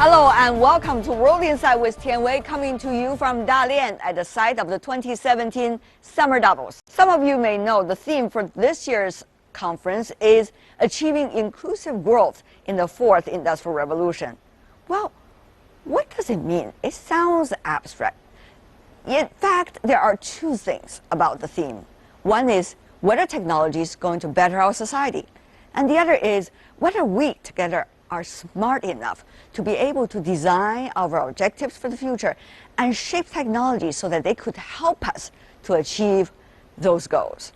Hello and welcome to World Insight with Tianwei, coming to you from Dalian at the site of the 2017 Summer Davos. Some of you may know the theme for this year's conference is Achieving Inclusive Growth in the Fourth Industrial Revolution. Well, what does it mean? It sounds abstract. In fact, there are two things about the theme. One is whether technology is going to better our society, and the other is whether we together are smart enough to be able to design our objectives for the future and shape technology so that they could help us to achieve those goals.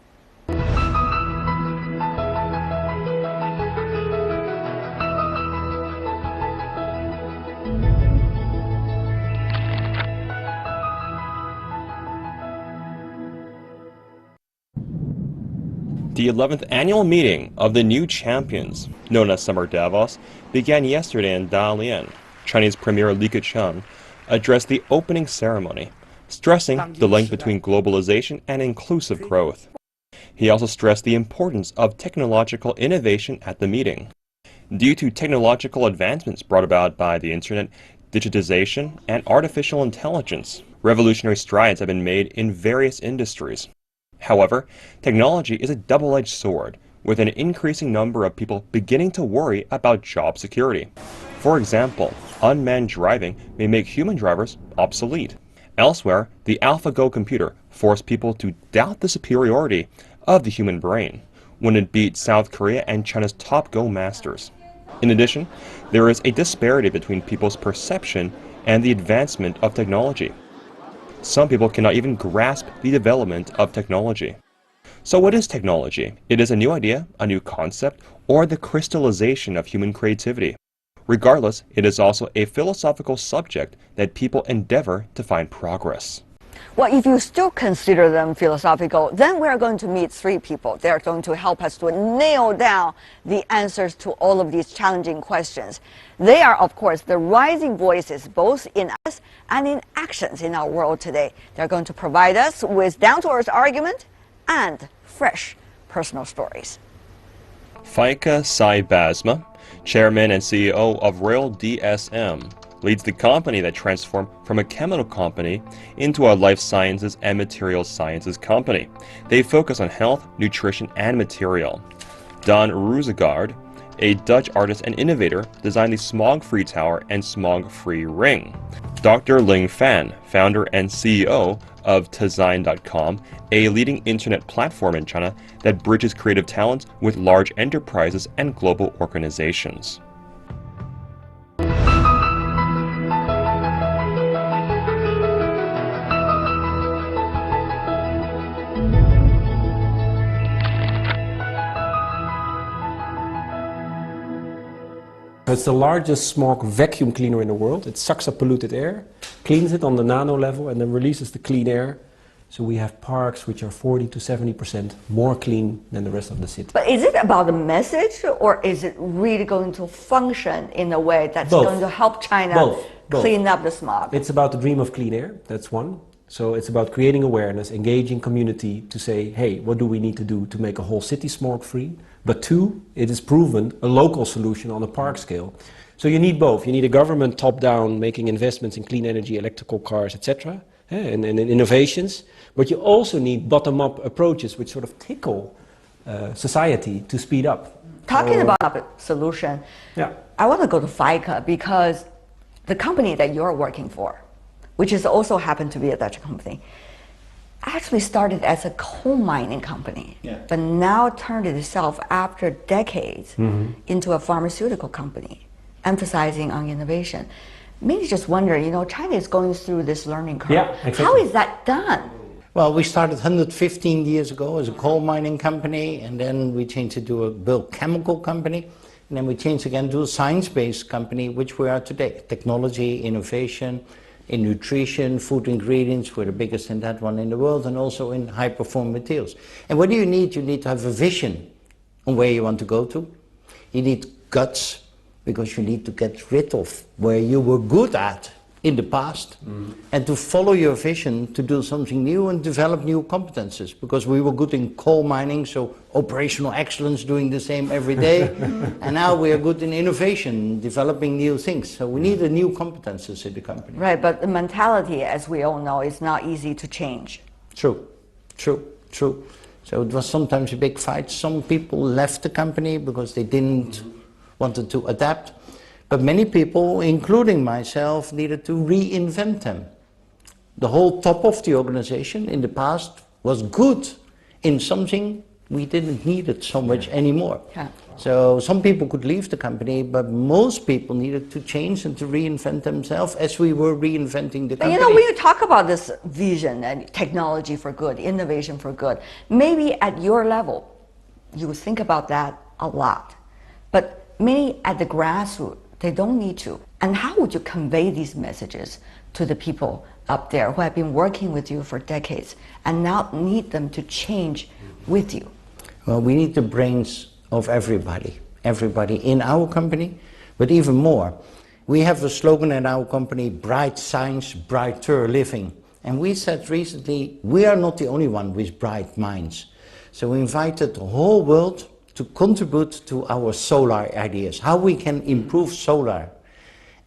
The 11th annual meeting of the new champions, known as Summer Davos, began yesterday in Dalian. Chinese Premier Li Keqiang addressed the opening ceremony, stressing the link between globalization and inclusive growth. He also stressed the importance of technological innovation at the meeting. Due to technological advancements brought about by the internet, digitization, and artificial intelligence, revolutionary strides have been made in various industries. However, technology is a double-edged sword, with an increasing number of people beginning to worry about job security. For example, unmanned driving may make human drivers obsolete. Elsewhere, the AlphaGo computer forced people to doubt the superiority of the human brain when it beat South Korea and China's top Go masters. In addition, there is a disparity between people's perception and the advancement of technology. Some people cannot even grasp the development of technology. So what is technology? It is a new idea, a new concept, or the crystallization of human creativity. Regardless, it is also a philosophical subject that people endeavor to find progress. Well, if you still consider them philosophical, then we're going to meet three people. They're going to help us to nail down the answers to all of these challenging questions. They are, of course, the rising voices both in us and in actions in our world today. They're going to provide us with down-to-earth argument and fresh personal stories. Faika Sai-Basma, Chairman and CEO of Royal DSM, leads the company that transformed from a chemical company into a life sciences and materials sciences company. They focus on health, nutrition, and material. Don Roosegaard, a Dutch artist and innovator, designed the smog-free tower and smog-free ring. Dr. Ling Fan, founder and CEO of Tazine.com, a leading internet platform in China that bridges creative talents with large enterprises and global organizations. It's the largest smog vacuum cleaner in the world. It sucks up polluted air, cleans it on the nano level, and then releases the clean air. So we have parks which are 40 to 70% more clean than the rest of the city. But is it about the message, or is it really going to function in a way that's going to help China clean up the smog? It's about the dream of clean air, that's one. So it's about creating awareness, engaging community to say, hey, what do we need to do to make a whole city smog-free? But two, it is proven a local solution on a park scale. So you need both. You need a government top-down making investments in clean energy, electrical cars, etc., and innovations. But you also need bottom-up approaches which sort of tickle society to speed up. Talking about a solution, I want to go to FICA because the company that you're working for, which is also happened to be a Dutch company, actually started as a coal mining company, but now turned itself after decades into a pharmaceutical company, emphasizing on innovation. Maybe just wonder, you know, China is going through this learning curve. Yeah, exactly. How is that done? Well, we started 115 years ago as a coal mining company, and then we changed it to a bulk chemical company, and then we changed again to a science-based company, which we are today. Technology, innovation, in nutrition, food ingredients, we're the biggest in that one in the world, and also in high-performance materials. And what do you need? You need to have a vision on where you want to go to. You need guts, because you need to get rid of where you were good at in the past and to follow your vision to do something new and develop new competences, because we were good in coal mining, so operational excellence, doing the same every day, and now we are good in innovation, developing new things. So we need new competences in the company. Right, but the mentality, as we all know, is not easy to change. True. So it was sometimes a big fight. Some people left the company because they didn't wanted to adapt. But many people, including myself, needed to reinvent them. The whole top of the organization in the past was good in something we didn't need it so much anymore. Yeah. So some people could leave the company, but most people needed to change and to reinvent themselves as we were reinventing the company. You know, when you talk about this vision and technology for good, innovation for good, maybe at your level, you would think about that a lot. But many at the grassroots, they don't need to. And how would you convey these messages to the people up there who have been working with you for decades and now need them to change with you? Well, we need the brains of everybody in our company, but even more. We have a slogan at our company, bright science, brighter living. And we said recently, we are not the only one with bright minds. So we invited the whole world to contribute to our solar ideas, how we can improve solar.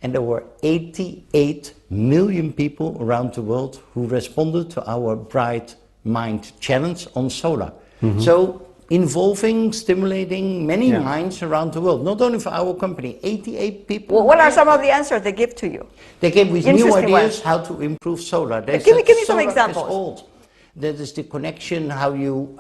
And there were 88 million people around the world who responded to our Bright Mind Challenge on solar. So involving, stimulating many minds around the world, not only for our company, 88 people. Well, what are some of the answers they give to you? They came with new Interesting ideas ones. how to improve solar. They Give me said some solar examples. is old. That is the connection, how you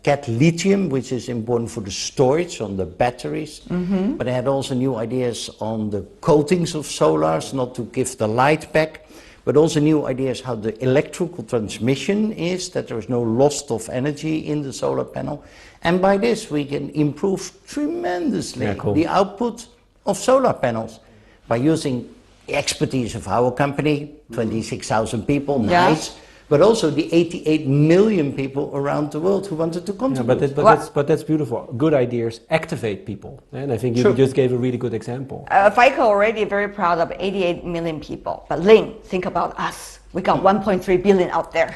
get lithium, which is important for the storage on the batteries. But they had also new ideas on the coatings of solars, not to give the light back, but also new ideas how the electrical transmission is, that there is no loss of energy in the solar panel. And by this we can improve tremendously the output of solar panels by using the expertise of our company, 26,000 people, nice. But also the 88 million people around the world who wanted to contribute. But that's beautiful. Good ideas activate people. And I think you just gave a really good example. FICO already very proud of 88 million people. But Ling, think about us. We got 1.3 billion out there.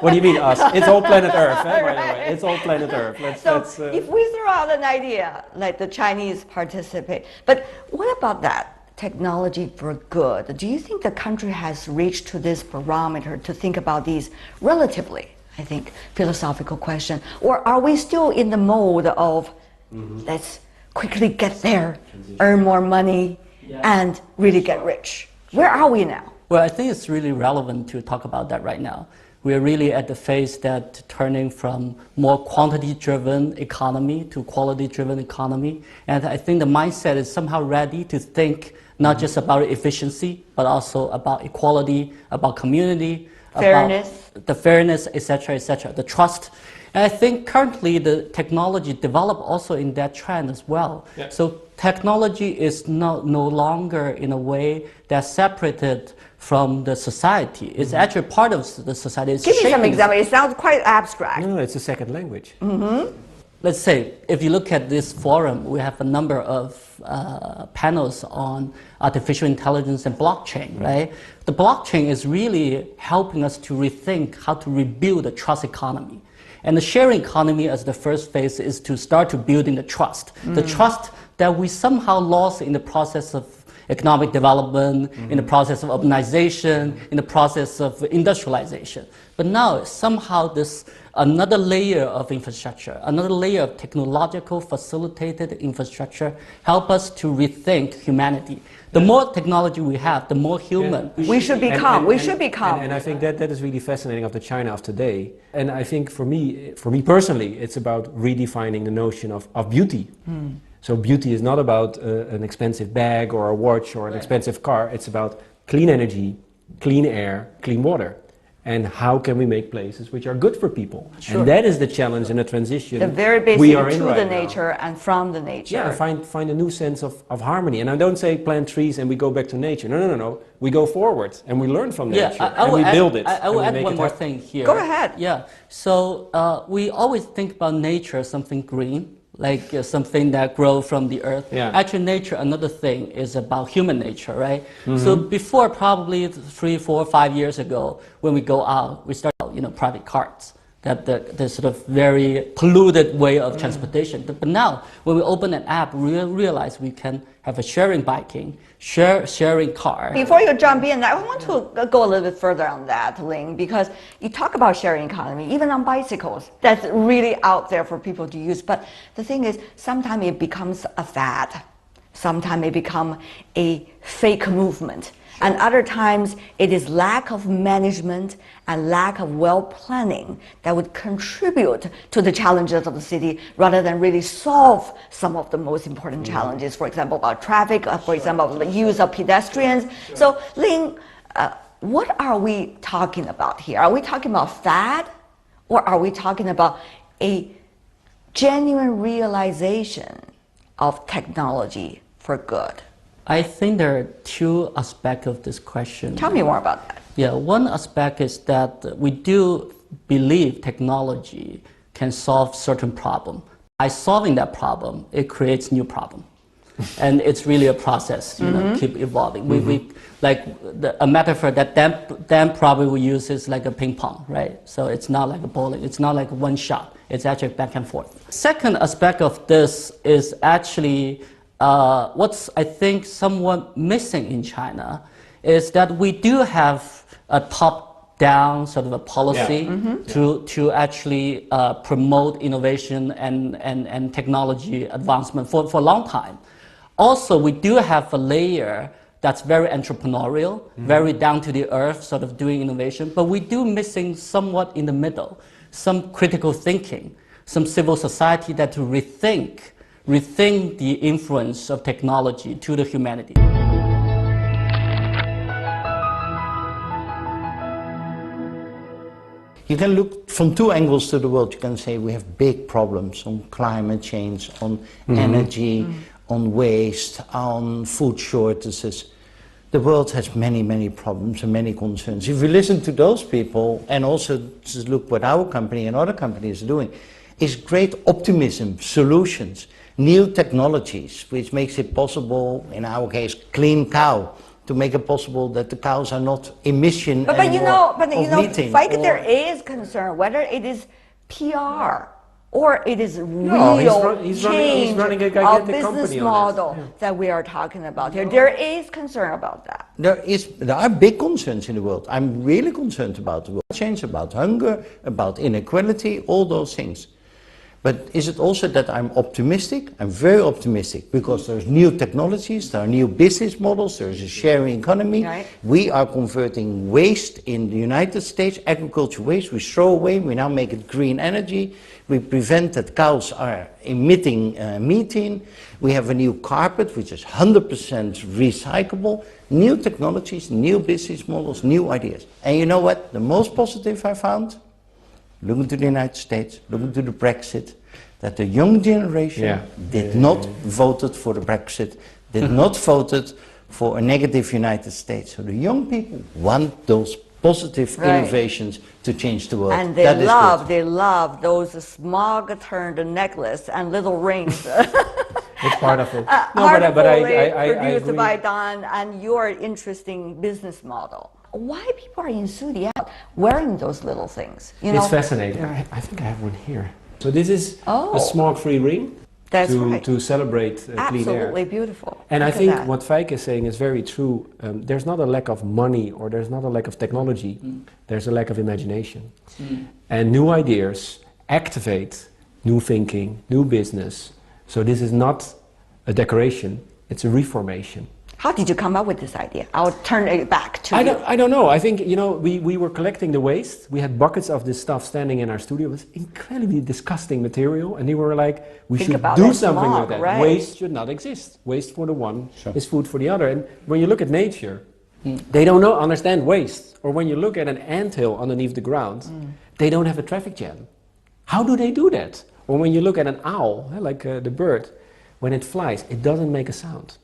What do you mean us? It's all planet Earth, by the way. It's all planet Earth. If we throw out an idea, like the Chinese participate, but what about that? Technology for good. Do you think the country has reached to this barometer to think about these relatively, I think, philosophical questions? Or are we still in the mode of let's quickly get there, earn more money, and really get rich? Where are we now? Well, I think it's really relevant to talk about that right now. We're really at the phase that turning from more quantity-driven economy to quality-driven economy. And I think the mindset is somehow ready to think not just about efficiency, but also about equality, about community, fairness, about the fairness, etc., the trust. And I think currently the technology develop also in that trend as well. Yeah. So technology is no longer in a way that's separated from the society. It's actually part of the society. It's Give me some examples. It sounds quite abstract. No, it's a second language. Let's say, if you look at this forum, we have a number of panels on artificial intelligence and blockchain, right? The blockchain is really helping us to rethink how to rebuild the trust economy. And the sharing economy as the first phase is to start to building the trust. The trust that we somehow lost in the process of economic development, in the process of urbanization, in the process of industrialization. But now somehow this another layer of infrastructure, another layer of technological facilitated infrastructure help us to rethink humanity. The more technology we have, the more human. We should become. And I think that is really fascinating of the China of today. And I think for me personally, it's about redefining the notion of beauty. So beauty is not about an expensive bag or a watch or an expensive car. It's about clean energy, clean air, clean water. And how can we make places which are good for people? And that is the challenge in the transition the very basic we are in to right the now. nature and from the nature. Yeah, find a new sense of harmony. And I don't say plant trees and we go back to nature. No. We go forward and we learn from nature and we build it. I will add one more thing here. Go ahead. Yeah. So we always think about nature as something green, like something that grows from the earth. Yeah. Actually, nature, another thing, is about human nature, right? So before, probably 3, 4, 5 years ago, when we go out, we start out, private cars. That the sort of very polluted way of transportation. But now, when we open an app, we realize we can have a sharing biking, sharing car. Before you jump in, I want to go a little bit further on that, Ling, because you talk about sharing economy, even on bicycles. That's really out there for people to use. But the thing is, sometimes it becomes a fad. Sometimes it becomes a fake movement. And other times, it is lack of management and lack of well planning that would contribute to the challenges of the city rather than really solve some of the most important challenges, for example, about traffic, for example, the use of pedestrians. So, Ling, what are we talking about here? Are we talking about fad, or are we talking about a genuine realization of technology for good? I think there are two aspects of this question. Tell me more about that. Yeah, one aspect is that we do believe technology can solve certain problem. By solving that problem, it creates new problem. And it's really a process, keep evolving. A metaphor that Dan probably will use is like a ping pong, right? So it's not like a bowling, it's not like one shot, it's actually back and forth. Second aspect of this is actually what's, I think, somewhat missing in China is that we do have a top-down sort of a policy to actually promote innovation and technology advancement for a long time. Also, we do have a layer that's very entrepreneurial, very down to the earth, sort of doing innovation, but we do missing somewhat in the middle, some critical thinking, some civil society that to rethink the influence of technology to the humanity. You can look from two angles to the world. You can say we have big problems on climate change, on energy, on waste, on food shortages. The world has many, many problems and many concerns. If you listen to those people and also just look what our company and other companies are doing, is great optimism, solutions, new technologies, which makes it possible, in our case, clean cow, to make it possible that the cows are not emission anymore of methane. There is concern whether it is PR or it is he's change running a of gigantic business company model that we are talking about here. There is concern about that. There are big concerns in the world. I'm really concerned about the world change, about hunger, about inequality, all those things. But is it also that I'm optimistic? I'm very optimistic because there's new technologies, there are new business models, there's a sharing economy. Right. We are converting waste in the United States, agriculture waste, we throw away, we now make it green energy. We prevent that cows are emitting methane. We have a new carpet, which is 100% recyclable. New technologies, new business models, new ideas. And you know what? The most positive I found? Looking to the United States, looking to the Brexit, that the young generation did not voted for the Brexit, did not voted for a negative United States. So the young people want those positive innovations to change the world. And they love those smog-turned necklace and little rings. It's part of it. But I produced agree. by Don and your interesting business model. Why people are enthusiastic wearing those little things? It's fascinating. I think I have one here. So this is a smog-free ring to celebrate clean air. Absolutely beautiful. And Look I think at that. what Feike is saying is very true. There's not a lack of money or there's not a lack of technology. There's a lack of imagination. And new ideas activate new thinking, new business. So this is not a decoration, it's a reformation. How did you come up with this idea? I'll turn it back to you. I don't know. I think, we were collecting the waste. We had buckets of this stuff standing in our studio. It was incredibly disgusting material. And we were like, we should do something with that. Right. Waste should not exist. Waste for the one is food for the other. And when you look at nature, they don't understand waste. Or when you look at an anthill underneath the ground, they don't have a traffic jam. How do they do that? Or when you look at an owl, like the bird, when it flies, it doesn't make a sound.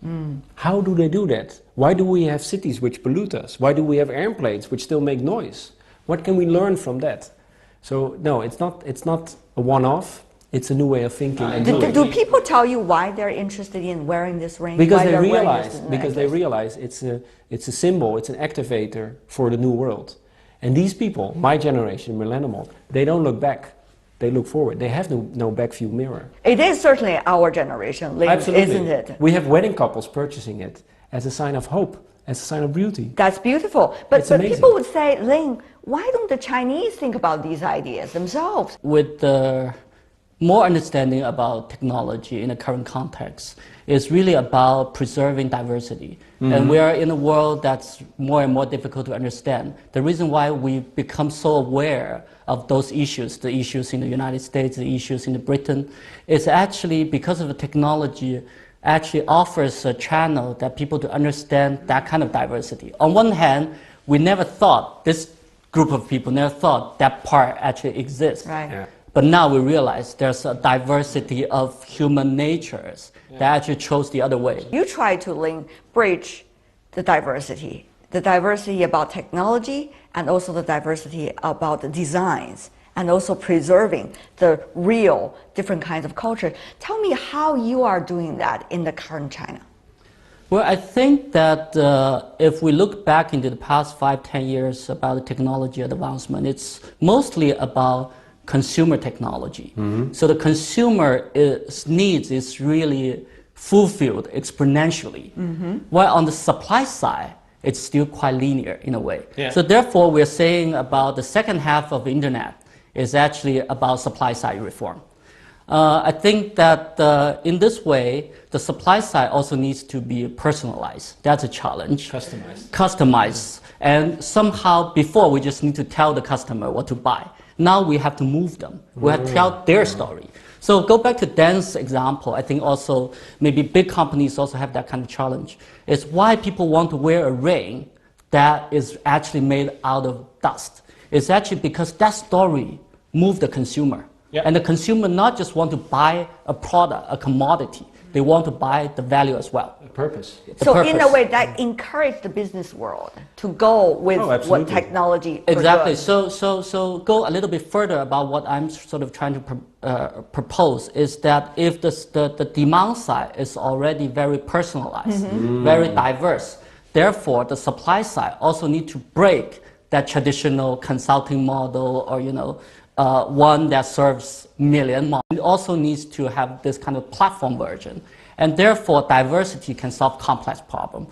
How do they do that? Why do we have cities which pollute us? Why do we have airplanes which still make noise? What can we learn from that? So no, it's not a one-off. It's a new way of thinking and Do, doing. do people tell you why they're interested in wearing this ring? Because Why they they're wearing realize, this because they necklace? realize it's a symbol, it's an activator for the new world. And these people, my generation, millennial, they don't look back. They look forward. They have no back view mirror. It is certainly our generation, Ling, Absolutely. isn't it? We have wedding couples purchasing it as a sign of hope, as a sign of beauty. That's beautiful. But It's amazing. people would say, Ling, why don't the Chinese think about these ideas themselves? With more understanding about technology in the current context, is really about preserving diversity. And we are in a world that's more and more difficult to understand. The reason why we become so aware of those issues, the issues in the United States, the issues in Britain, is actually because of the technology actually offers a channel that people to understand that kind of diversity. On one hand, we never thought, this group of people never thought that part actually exists. Right. Yeah. But now we realize there's a diversity of human natures that actually chose the other way. You try to bridge the diversity about technology and also the diversity about the designs and also preserving the real different kinds of culture. Tell me how you are doing that in the current China. Well, I think that if we look back into the past 5-10 years about the technology advancement, it's mostly about consumer technology. So the consumer needs is really fulfilled exponentially. While on the supply side, it's still quite linear in a way. Yeah. So therefore, we're saying about the second half of the internet is actually about supply side reform. I think that in this way, the supply side also needs to be personalized. That's a challenge. Customized. And somehow before we just need to tell the customer what to buy. Now we have to move them. We have to tell their story. So go back to Dan's example. I think also maybe big companies also have that kind of challenge. It's why people want to wear a ring that is actually made out of dust. It's actually because that story moved the consumer. Yeah. And the consumer not just want to buy a product, a commodity. They want to buy the value as well. Purpose. So in a purpose. way that encouraged the business world to go with what absolutely. technology Exactly. could do. So go a little bit further about what I'm sort of trying to propose is that if the demand side is already very personalized, very diverse, therefore the supply side also need to break that traditional consulting model or one that serves million model. It also needs to have this kind of platform version. And therefore, diversity can solve complex problems.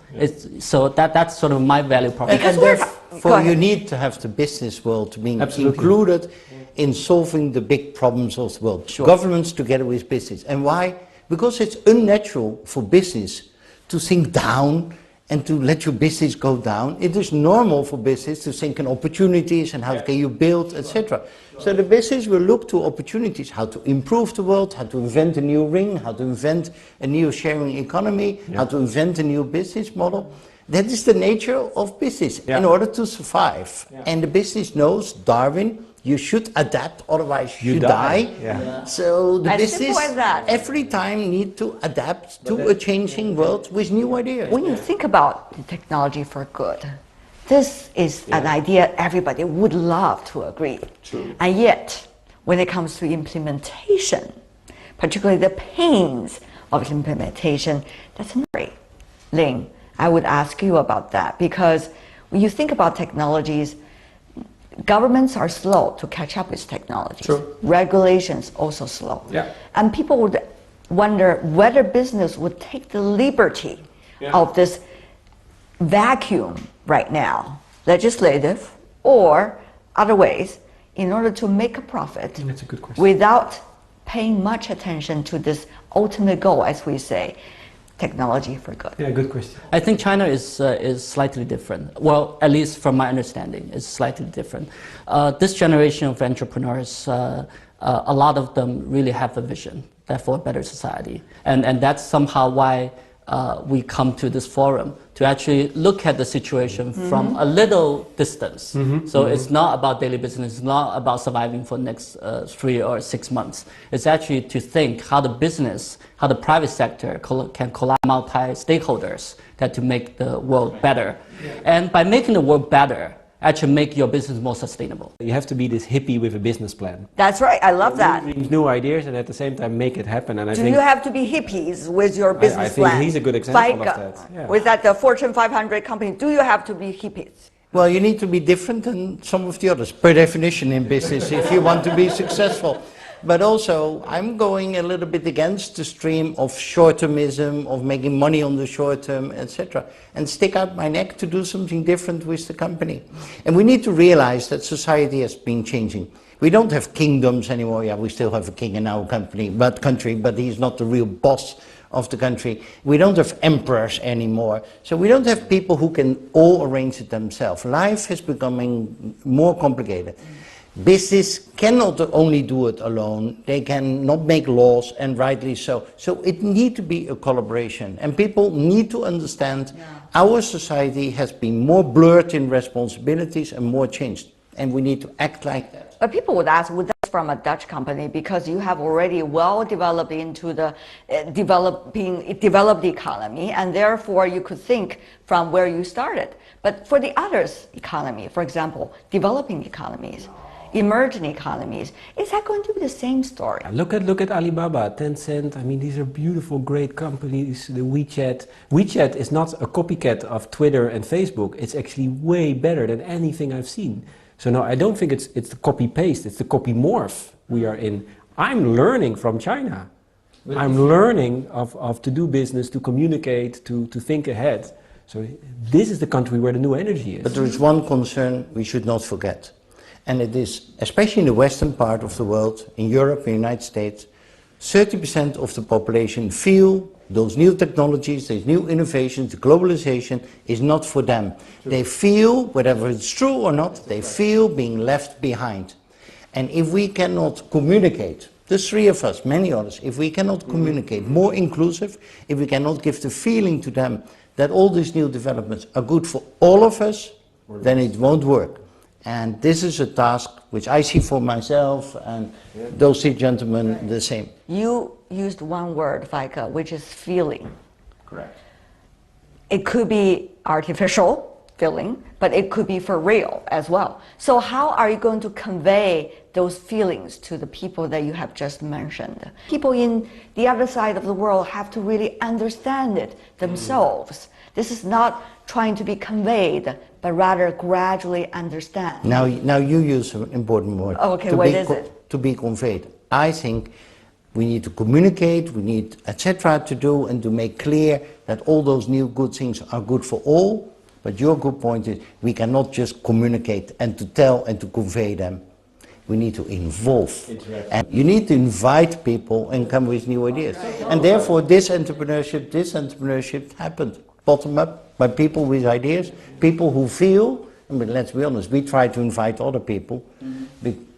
So that's sort of my value proposition. Because we're- Go Therefore, ahead. you need to have the business world being Absolutely. included in solving the big problems of the world. Sure. Governments together with business. And why? Because it's unnatural for business to think down and to let your business go down. It is normal for business to think in opportunities and how can you build, etc. So the business will look to opportunities, how to improve the world, how to invent a new ring, how to invent a new sharing economy, how to invent a new business model. That is the nature of business in order to survive. And the business knows, Darwin, you should adapt, otherwise you die. Yeah. So the As business simple as that. every time need to adapt to a changing world with new ideas. When you think about technology for good, this is an idea everybody would love to agree. True. And yet, when it comes to implementation, particularly the pains of implementation, that's a worry. Ling, I would ask you about that because when you think about technologies, governments are slow to catch up with technology. True. Regulations also slow. Yeah. And people would wonder whether business would take the liberty of this vacuum right now, legislative or other ways, in order to make a profit That's a good question. without paying much attention to this ultimate goal, as we say, technology for good. Yeah, good question. I think China is slightly different. Well, at least from my understanding, it's slightly different. This generation of entrepreneurs, a lot of them really have a vision for a better society. And that's somehow why we come to this forum to actually look at the situation from a little distance. So it's not about daily business, it's not about surviving for the next 3 or 6 months. It's actually to think how the business, how the private sector can collide multi-stakeholders to make the world better. And by making the world better, actually make your business more sustainable. You have to be this hippie with a business plan. That's right. I love that. New dreams, new ideas, and at the same time make it happen. And I Do think you have to be hippies with your business I think plan? he's a good example like, of that. Yeah. With that the Fortune 500 company, do you have to be hippies? Well, you need to be different than some of the others, per definition in business, if you want to be successful. But also, I'm going a little bit against the stream of short-termism, of making money on the short term, etc., and stick out my neck to do something different with the company. And we need to realize that society has been changing. We don't have kingdoms anymore. Yeah, we still have a king in our country, but he's not the real boss of the country. We don't have emperors anymore. So we don't have people who can all arrange it themselves. Life is becoming more complicated. Business cannot only do it alone. They cannot make laws, and rightly so. So it needs to be a collaboration. And people need to understand our society has been more blurred in responsibilities and more changed. And we need to act like that. But people would ask, would that from a Dutch company, because you have already well developed into the developed economy, and therefore you could think from where you started. But for the others economy, for example, developing economies, emerging economies, is that going to be the same story? Look at Alibaba, Tencent. I mean, these are beautiful, great companies. The WeChat. WeChat is not a copycat of Twitter and Facebook. It's actually way better than anything I've seen. So no, I don't think it's the copy-paste, it's the copy-morph we are in. I'm learning from China. I'm learning of to do business, to communicate, to think ahead. So this is the country where the new energy is. But there is one concern we should not forget. And it is, especially in the western part of the world, in Europe, in the United States, 30% of the population feel those new technologies, these new innovations, the globalization is not for them. They feel, whether it's true or not, they feel being left behind. And if we cannot communicate, the three of us, many others, if we cannot communicate more inclusive, if we cannot give the feeling to them that all these new developments are good for all of us, then it won't work. And this is a task which I see for myself, and those three gentlemen the same. You used one word, Feike, which is feeling. Correct. It could be artificial feeling, but it could be for real as well. So how are you going to convey those feelings to the people that you have just mentioned? People in the other side of the world have to really understand it themselves. This is not trying to be conveyed, but rather gradually understand. Now you use an important word. Okay, what is it? To be conveyed. I think we need to communicate, we need etc. to do, and to make clear that all those new good things are good for all. But your good point is we cannot just communicate and to tell and to convey them. We need to involve. And you need to invite people and come with new ideas. And therefore this entrepreneurship happened. Bottom up, by people with ideas, people who feel, I mean, let's be honest, we try to invite other people,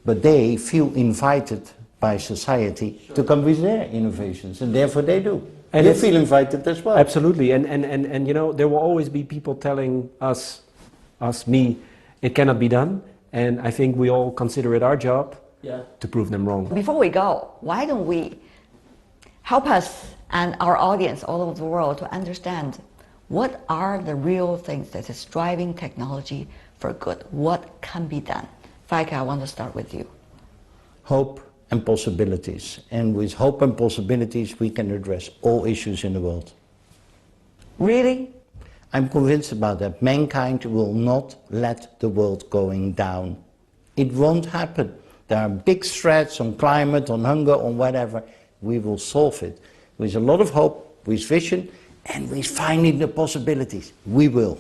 but they feel invited by society to come with their innovations, and therefore they do. And you feel invited as well. Absolutely, and you know, there will always be people telling us, me, it cannot be done, and I think we all consider it our job to prove them wrong. Before we go, why don't we help us and our audience all over the world to understand what are the real things that is driving technology for good? What can be done? Feike, I want to start with you. Hope and possibilities. And with hope and possibilities, we can address all issues in the world. Really? I'm convinced about that. Mankind will not let the world going down. It won't happen. There are big threats on climate, on hunger, on whatever. We will solve it. With a lot of hope, with vision, and we're finding the possibilities. We will.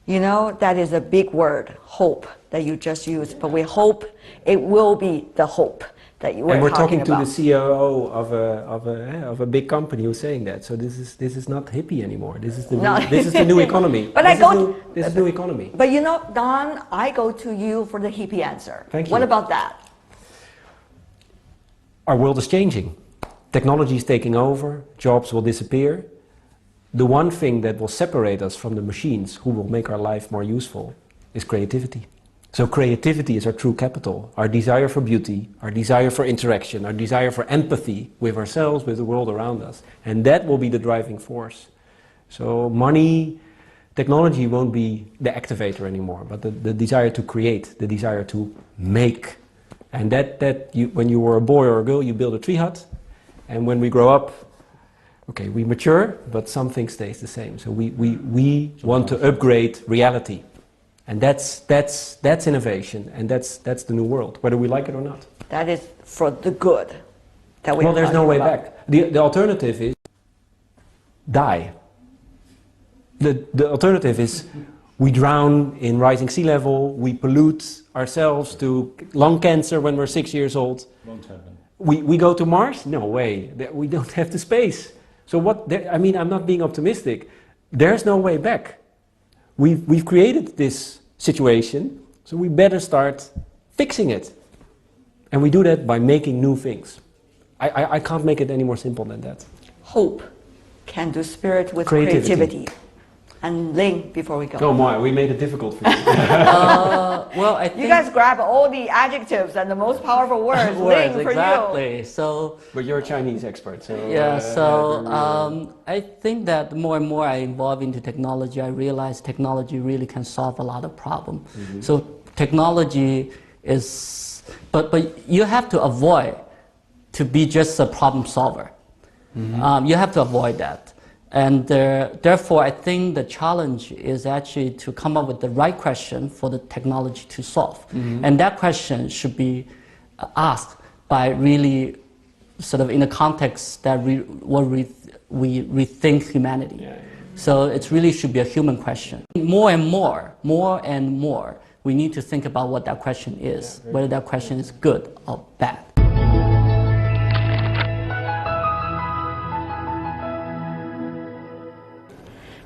You know, that is a big word, hope, that you just used, but we hope it will be the hope that you were talking about. And we're talking to the COO of a big company who's saying that. So this is not hippie anymore. This is the new economy. But this is new economy. But you know, Don, I go to you for the hippie answer. Thank you. What about that? Our world is changing. Technology is taking over. Jobs will disappear. The one thing that will separate us from the machines who will make our life more useful is creativity. So creativity is our true capital, our desire for beauty, our desire for interaction, our desire for empathy with ourselves, with the world around us. And that will be the driving force. So money, technology won't be the activator anymore, but the desire to create, the desire to make. And when you were a boy or a girl, you build a tree hut, and when we grow up, okay, we mature, but something stays the same. So we want to upgrade reality. And that's innovation, and that's the new world, whether we like it or not. That is for the good. Well, there's no way back. The alternative is die. The alternative is we drown in rising sea level, we pollute ourselves to lung cancer when we're 6 years old. Won't happen. We go to Mars? No way. We don't have the space. So I mean, I'm not being optimistic. There's no way back. We've created this situation, so we better start fixing it. And we do that by making new things. I can't make it any more simple than that. Hope can do spirit with creativity. And Ling, before we go. Oh my, we made it difficult for you. Well, I think you guys grab all the adjectives and the most powerful words. Ling, for exactly. you. So, but you're a Chinese expert, so... Yeah, I think that the more and more I evolve into technology, I realize technology really can solve a lot of problems. Mm-hmm. So technology is... But you have to avoid to be just a problem solver. Mm-hmm. You have to avoid that. And therefore, I think the challenge is actually to come up with the right question for the technology to solve. Mm-hmm. And that question should be asked by really sort of in a context that we rethink humanity. Yeah. So it really should be a human question. More and more, we need to think about what that question is, whether that question is good or bad.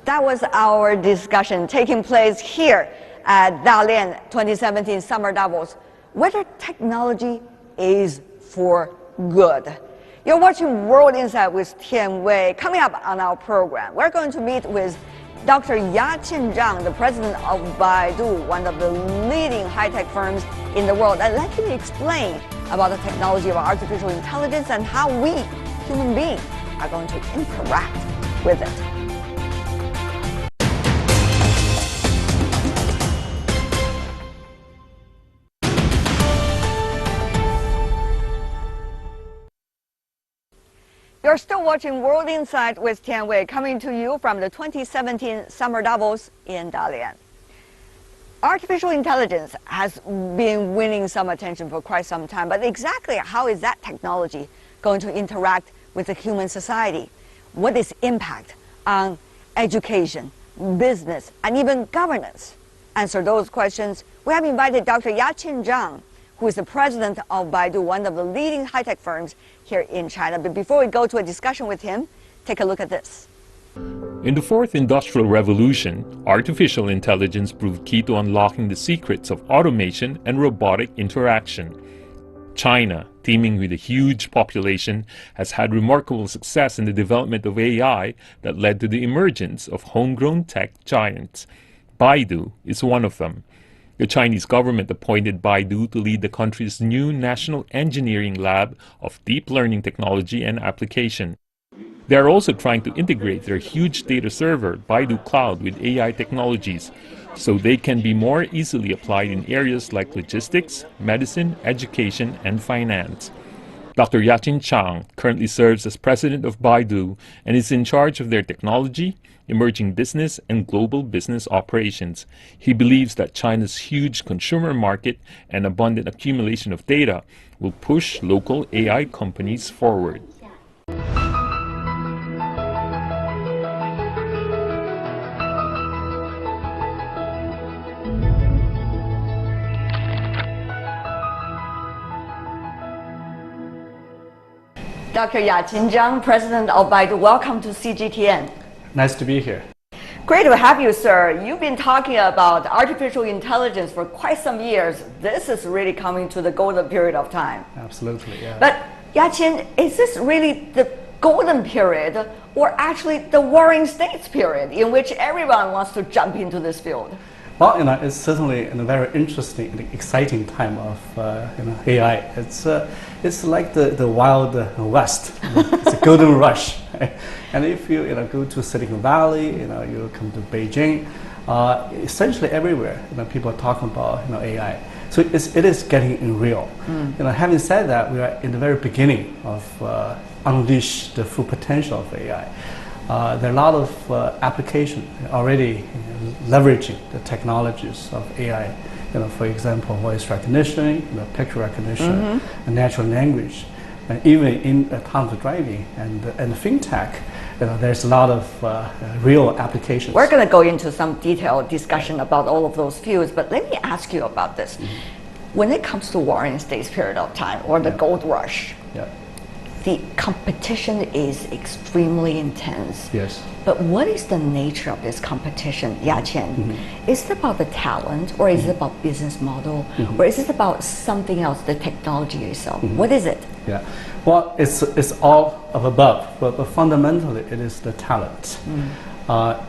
That was our discussion taking place here at Dalian 2017 Summer Davos, whether technology is for good. You're watching World Insight with Tian Wei. Coming up on our program, we're going to meet with Dr. Yaqin Zhang, the president of Baidu, one of the leading high-tech firms in the world, and let him explain about the technology of artificial intelligence and how we, human beings, are going to interact with it. You're still watching World Insight with Tian Wei, coming to you from the 2017 Summer Davos in Dalian. Artificial intelligence has been winning some attention for quite some time, but exactly how is that technology going to interact with the human society? What is impact on education, business, and even governance? Answer those questions. We have invited Dr. Yaqin Zhang, who is the president of Baidu, one of the leading high-tech firms here in China. But before we go to a discussion with him, take a look at this. In the fourth industrial revolution, artificial intelligence proved key to unlocking the secrets of automation and robotic interaction. China, teeming with a huge population, has had remarkable success in the development of AI that led to the emergence of homegrown tech giants. Baidu is one of them. The Chinese government appointed Baidu to lead the country's new National Engineering Lab of Deep Learning Technology and Application. They are also trying to integrate their huge data server, Baidu Cloud, with AI technologies, so they can be more easily applied in areas like logistics, medicine, education, and finance. Dr. Yaqin Zhang currently serves as president of Baidu and is in charge of their technology, emerging business, and global business operations. He believes that China's huge consumer market and abundant accumulation of data will push local AI companies forward. Dr. Yaqin Zhang, president of Baidu, welcome to CGTN. Nice to be here. Great to have you, sir. You've been talking about artificial intelligence for quite some years. This is really coming to the golden period of time. Absolutely, yeah. But Yaqin, is this really the golden period or actually the warring states period in which everyone wants to jump into this field? Well, it's certainly a very interesting and exciting time of AI. It's like the wild west. It's a golden rush. Right? And if you, go to Silicon Valley, you come to Beijing, essentially everywhere, people are talking about AI. So it is getting real. Having said that, we are in the very beginning of unleash the full potential of AI. There are a lot of applications already leveraging the technologies of AI. For example, voice recognition, picture recognition, and natural language, and even in autonomous driving and fintech. There's a lot of real applications. We're going to go into some detailed discussion about all of those fields, but let me ask you about this. When it comes to Warren State's period of time, or the gold rush, the competition is extremely intense. Yes. But what is the nature of this competition, Yaqian? Is it about the talent, or is it about business model, or is it about something else, the technology itself? What is it? Yeah, well, it's all of above, but fundamentally it is the talent.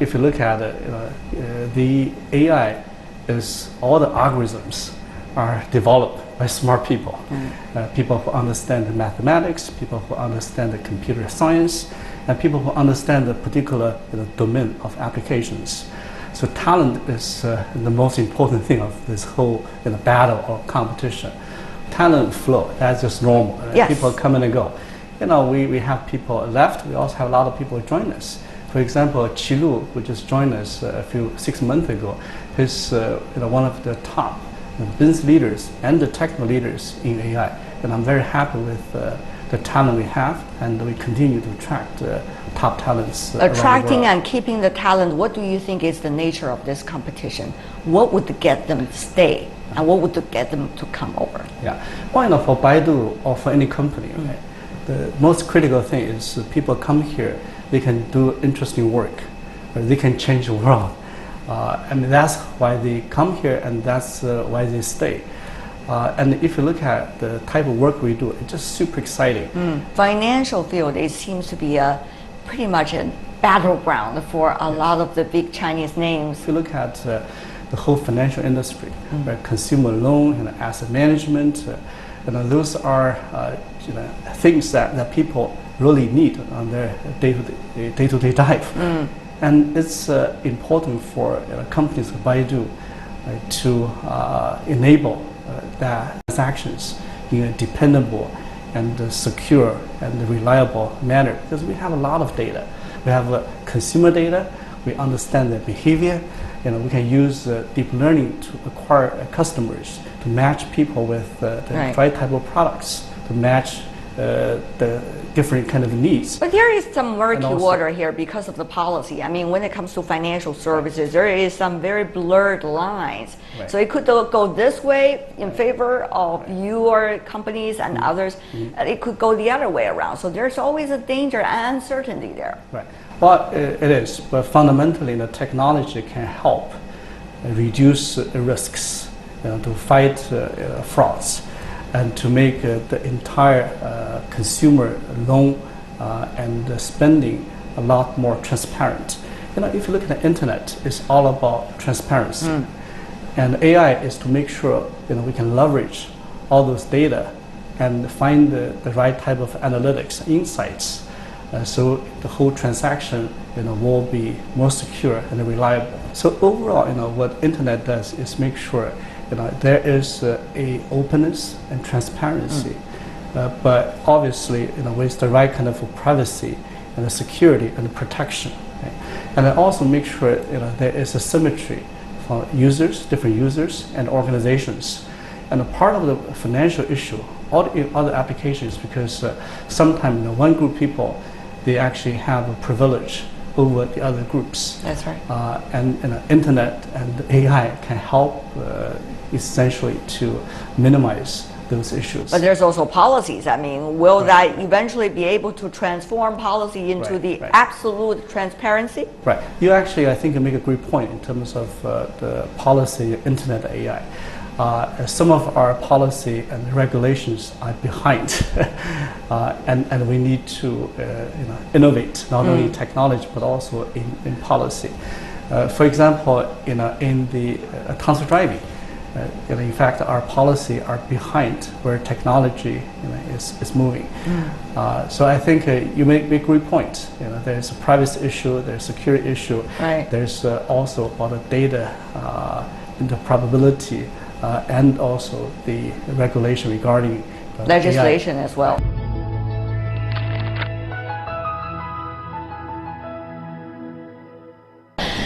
If you look at it, the AI is all the algorithms are developed by smart people, people who understand the mathematics, people who understand the computer science, and people who understand the particular domain of applications. So talent is the most important thing of this whole battle or competition. Talent flow, that's just normal. Yes. People come and go. We have people left, we also have a lot of people join us. For example, Qilu, who just joined us 6 months ago, is one of the top business leaders and the technical leaders in AI. And I'm very happy with the talent we have, and we continue to attract top talents. Attracting and keeping the talent, what do you think is the nature of this competition? What would get them to stay, and what would get them to come over? Yeah, well, for Baidu or for any company, right, the most critical thing is people come here, they can do interesting work, or they can change the world. That's why they come here, and that's why they stay. And if you look at the type of work we do, it's just super exciting. Financial field, it seems to be pretty much a battleground for a lot of the big Chinese names. If you look at the whole financial industry, right, consumer loan and asset management, those are things that people really need on their day-to-day life. And it's important for companies like Baidu to enable that transactions in a dependable and secure and reliable manner, because we have a lot of data. We have consumer data, we understand their behavior, we can use deep learning to acquire customers, to match people with the right type of products, to match the different kind of needs. But there is some murky water here because of the policy. I mean, when it comes to financial services, there is some very blurred lines. Right. So it could go this way in favor of your companies and others. It could go the other way around. So there's always a danger and uncertainty there. Right. Well, it is, but fundamentally, the technology can help reduce risks, to fight frauds, and to make the entire consumer loan and spending a lot more transparent. If you look at the internet, it's all about transparency. And AI is to make sure we can leverage all those data and find the right type of analytics, insights, so the whole transaction will be more secure and reliable. So overall, what internet does is make sure there is a openness and transparency, but obviously with the right kind of privacy and the security and the protection. Right? And it also make sure there is a symmetry for users, different users and organizations. And a part of the financial issue, all the other applications, because sometimes one group of people, they actually have a privilege over the other groups. That's right. And internet and AI can help essentially to minimize those issues. But there's also policies. I mean, will that eventually be able to transform policy into the absolute transparency? Right. You actually, I think, make a great point in terms of the policy, internet AI. Some of our policy and regulations are behind, and we need to innovate not only in technology but also in policy. For example, in the autonomous driving, In fact, our policy are behind where technology is moving. So I think you make a great point. There's a privacy issue, there's a security issue, Right. there's also a lot of data interoperability, and also the regulation regarding Legislation as well.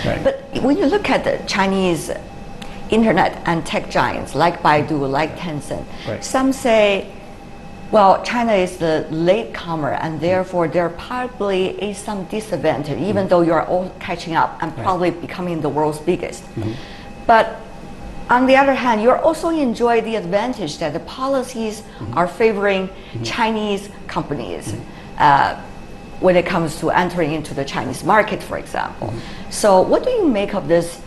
Right. But when you look at the Chinese internet and tech giants like Baidu, like Tencent, Right. some say, well, China is the latecomer and therefore there probably is some disadvantage, even though you're all catching up and probably becoming the world's biggest. But on the other hand, you also enjoy the advantage that the policies are favoring Chinese companies when it comes to entering into the Chinese market, for example. So what do you make of this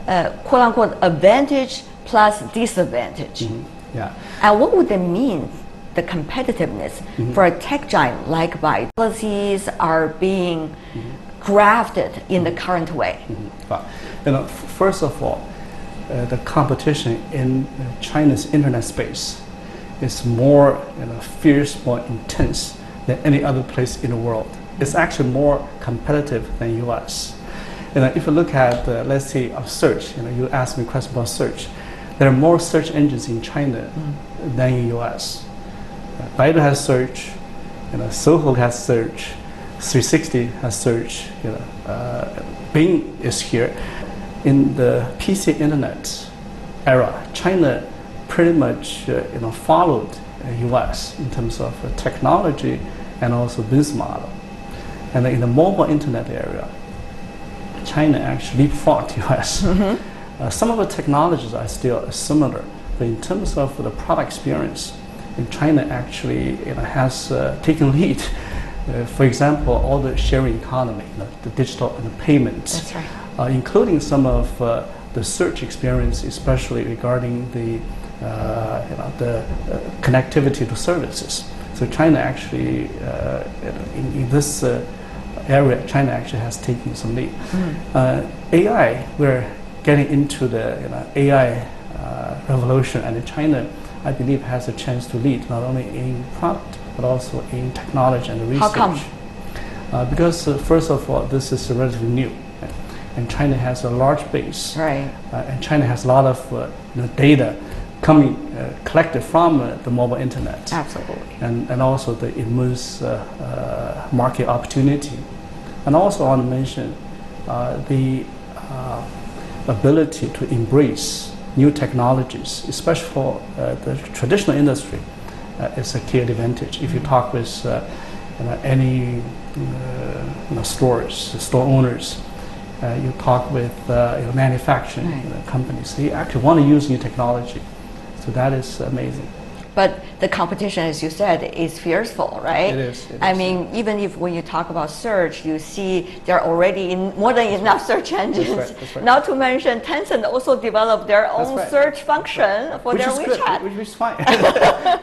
quote-unquote advantage plus disadvantage? Yeah. And what would it mean, the competitiveness for a tech giant like Baidu? Policies are being crafted in the current way. Well, first of all, the competition in China's internet space is more fierce, more intense than any other place in the world. It's actually more competitive than US. If you look at, let's say, a search, you asked me a question about search. There are more search engines in China than in US. Baidu has search, Soho has search, 360 has search, Bing is here. In the PC internet era, China pretty much followed US in terms of technology and also business model. And in the mobile internet area, China actually leapfrogged US. Some of the technologies are still similar, but in terms of the product experience, China actually has taken lead. For example, all the sharing economy, the digital and the payments. That's right. Including some of the search experience, especially regarding the connectivity to services. So China actually, in this area, China actually has taken some lead. AI, we're getting into the AI revolution, and China, I believe, has a chance to lead not only in product but also in technology and research. How come? Because first of all, this is relatively new. And China has a large base, Right. And China has a lot of data coming collected from the mobile internet, Absolutely. and also the immense market opportunity, and also I want to mention the ability to embrace new technologies, especially for the traditional industry, is a key advantage. If you talk with any store owners. You talk with manufacturing companies. They actually want to use new technology. So that is amazing. But the competition, as you said, is fearful, right? It is. I mean, even if when you talk about search, you see there are already more than enough search engines. That's right. Not to mention, Tencent also developed their own right. search function for Which their is WeChat. good, which is fine.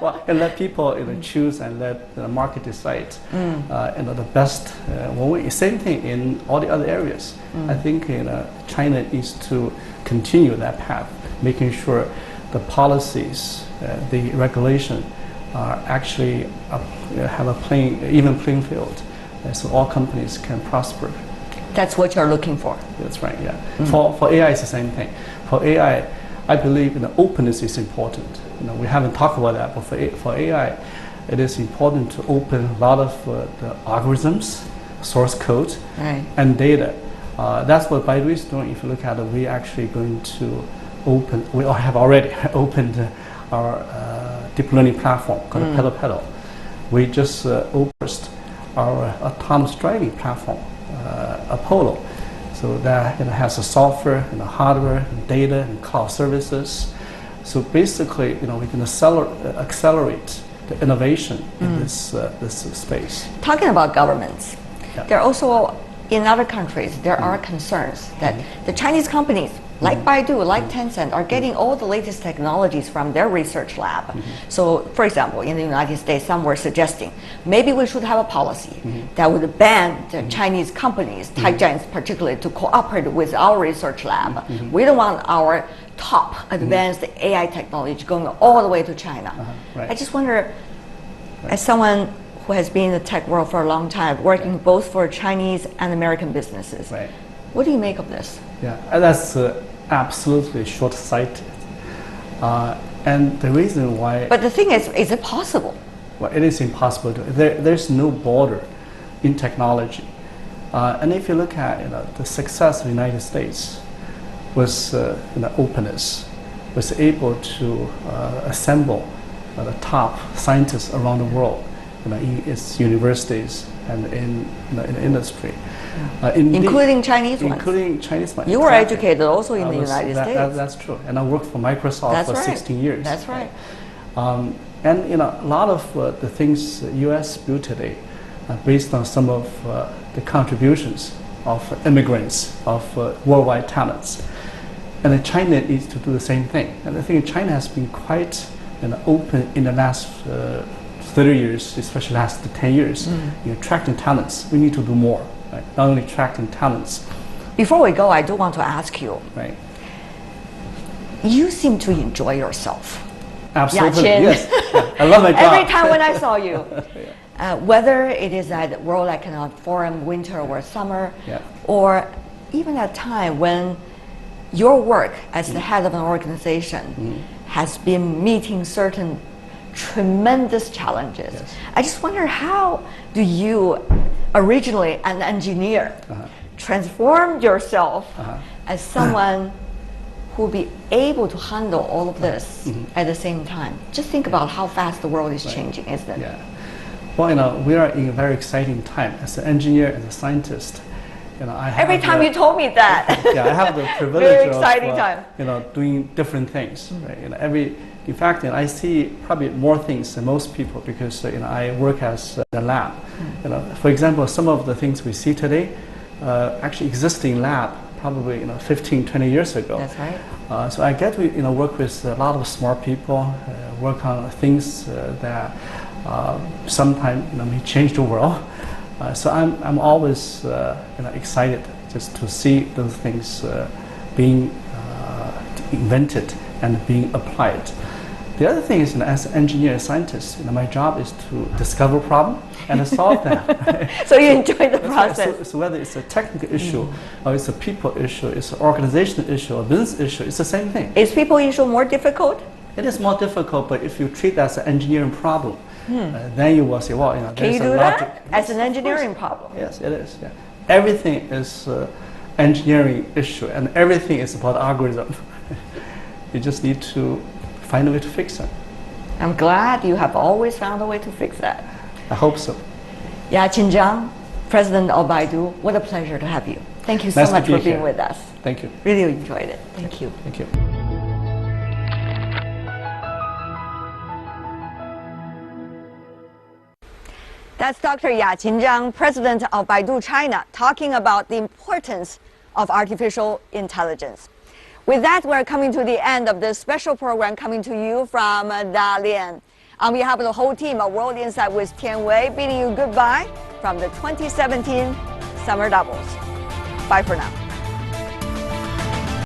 Well, and let people choose and let the market decide. The best way. Same thing in all the other areas. I think China needs to continue that path, making sure the policies, the regulation are actually have a even playing field, so all companies can prosper. That's what you're looking for. That's right. Yeah. For AI, it's the same thing. For AI, I believe openness is important. We haven't talked about that, but for AI, it is important to open a lot of the algorithms, source code, Right. and data. That's what Baidu is doing. If you look at it, we're actually going to open. We have already opened our deep learning platform called Pedal. We just opened our autonomous driving platform, Apollo. So that has the software and the hardware, and data, and cloud services. So basically, we can accelerate the innovation in this space. Talking about governments, Yeah. there are also in other countries there are concerns that the Chinese companies like Baidu, like Tencent, are getting all the latest technologies from their research lab. So, for example, in the United States, some were suggesting maybe we should have a policy that would ban the Chinese companies, tech giants particularly, to cooperate with our research lab. We don't want our top advanced AI technology going all the way to China. Right. I just wonder, as someone who has been in the tech world for a long time, working both for Chinese and American businesses, Right. what do you make of this? Yeah, that's absolutely short-sighted. And the reason why... But the thing is it possible? Well, it is impossible. There's no border in technology. And if you look at the success of the United States was openness, was able to assemble the top scientists around the world in its universities and in the industry. Including Chinese ones. Including Chinese ones. You were exactly. educated also in the United States. That's true. And I worked for Microsoft for 16 years. That's right. And a lot of the things the U.S. built today are based on some of the contributions of immigrants, of worldwide talents. And then China needs to do the same thing. And I think China has been quite open in the last 30 years, especially last 10 years, attracting talents. We need to do more. Right? Not only attracting talents. Before we go, I do want to ask you. Right. You seem to enjoy yourself. Absolutely. Yaqin. Yes. Yeah. I love my job. Every time when I saw you, whether it is at World Economic Forum, winter or summer, or even at time when your work as the head of an organization has been meeting certain tremendous challenges. Yes. I just wonder, how do you, originally an engineer, transform yourself as someone who will be able to handle all of this at the same time? Just think about how fast the world is changing, isn't it? Yeah. Well, we are in a very exciting time as an engineer, as a scientist. I have Every time you told me that. Yeah, I have the privilege Very exciting of time. Doing different things. Right? In fact, I see probably more things than most people because I work as the lab. For example, some of the things we see today actually exist in lab probably 15, 20 years ago. That's right. So I get to work with a lot of smart people, work on things that sometimes may change the world. So I'm always excited just to see those things being invented and being applied. The other thing is, as an engineer and scientist, my job is to discover problems and solve them. Right? So you enjoy the process. So whether it's a technical issue, or it's a people issue, it's an organizational issue, a business issue, it's the same thing. Is people issue more difficult? It is more difficult, but if you treat it as an engineering problem, then you will say, well, Can you do that as an engineering problem? Yes, it is. Yeah. Everything is engineering issue, and everything is about algorithm. You just need to find a way to fix it. I'm glad you have always found a way to fix that. I hope so. Yaqin Zhang, President of Baidu, what a pleasure to have you. Thank you so much for being with us. Thank you. Really enjoyed it. Thank you. Thank you. That's Dr. Yaqin Zhang, President of Baidu China, talking about the importance of artificial intelligence. With that, we're coming to the end of this special program coming to you from Dalian. On behalf of the whole team of World Insight with Tian Wei, bidding you goodbye from the 2017 Summer Davos. Bye for now.